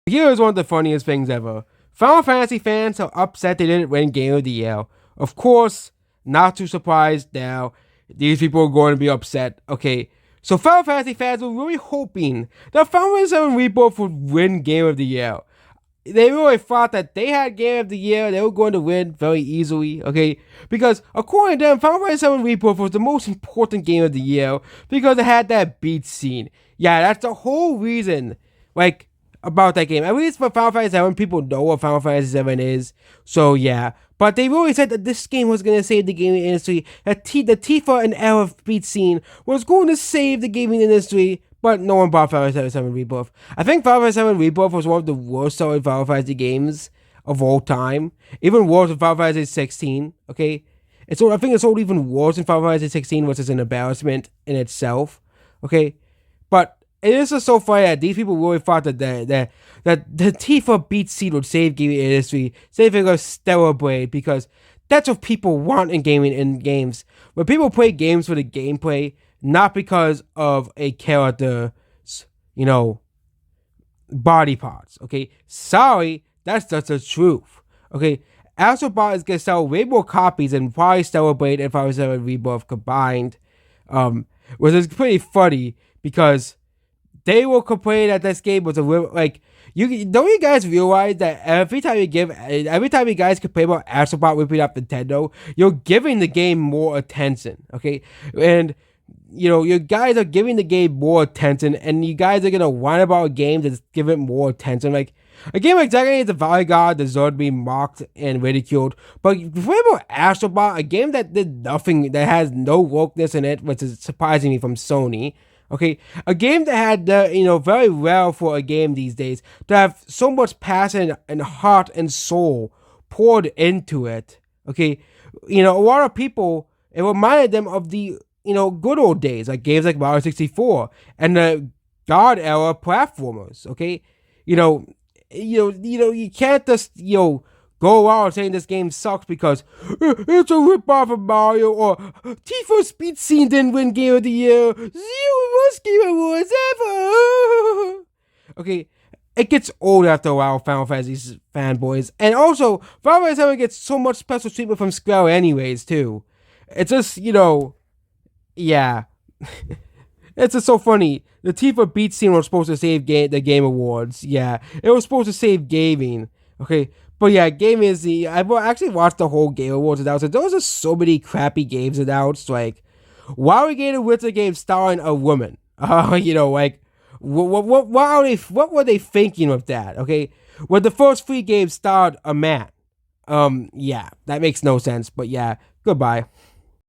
Here's one of the funniest things ever. Final Fantasy fans are upset they didn't win Game of the Year. Of course, not too surprised now. These people are going to be upset. Okay, so Final Fantasy fans were really hoping that Final Fantasy VII Rebirth would win Game of the Year. They really thought that they had Game of the Year, they were going to win very easily, okay? Because according to them, Final Fantasy VII Rebirth was the most important game of the year because it had that beat scene. Yeah, that's the whole reason, like, about that game. At least for Final Fantasy VII, people know what Final Fantasy VII is. So yeah, but they really said that this game was going to save the gaming industry. That the Tifa and Aerith beat scene was going to save the gaming industry. But no one bought Final Fantasy VII Rebirth. I think Final Fantasy VII Rebirth was one of the worst selling Final Fantasy games of all time. Even worse than Final Fantasy 16. Okay, I think it's sold even worse than Final Fantasy 16, which is an embarrassment in itself. Okay, but it is just so funny that these people really thought that the Tifa beat scene would save gaming industry, save it a Stellar Blade, because that's what people want in gaming in games. When people play games for the gameplay, not because of a character's, body parts. Okay, sorry, that's just the truth. Okay, Astrobot is gonna sell way more copies than probably Stellar Blade and Final Fantasy VII Rebirth combined, which is pretty funny because they will complain that this game was a little like you guys realize that every time you guys complain about Astrobot ripping up Nintendo, you're giving the game more attention. Okay, and you guys are giving the game more attention, and you guys are gonna whine about a game that's giving it more attention. Like a game like Dragon Age: The Valley God deserved to be mocked and ridiculed, but what about Astrobot, a game that did nothing, that has no wokeness in it, which is surprising me from Sony. Okay, a game that had very rare for a game these days to have so much passion and heart and soul poured into it. Okay, a lot of people, it reminded them of the good old days, like games like Mario 64 and the God era platformers. Okay, you can't just go around saying this game sucks because it's a ripoff of Mario, or Tifa's speed scene didn't win Game of the Year. Zero worst Game Awards ever. Okay, it gets old after a while, Final Fantasy fanboys, and also Final Fantasy VII gets so much special treatment from Square anyways too. It's just yeah. It's just so funny. The Tifa beat scene was supposed to save the Game Awards. Yeah, it was supposed to save gaming. Okay, but yeah, gaming is I've actually watched the whole Game Awards announcement. There was just so many crappy games announced. Like, why are we getting a Witcher game starring a woman? Like, what were they thinking of that? Okay, when the first 3 games starred a man. Yeah, that makes no sense. But yeah, goodbye.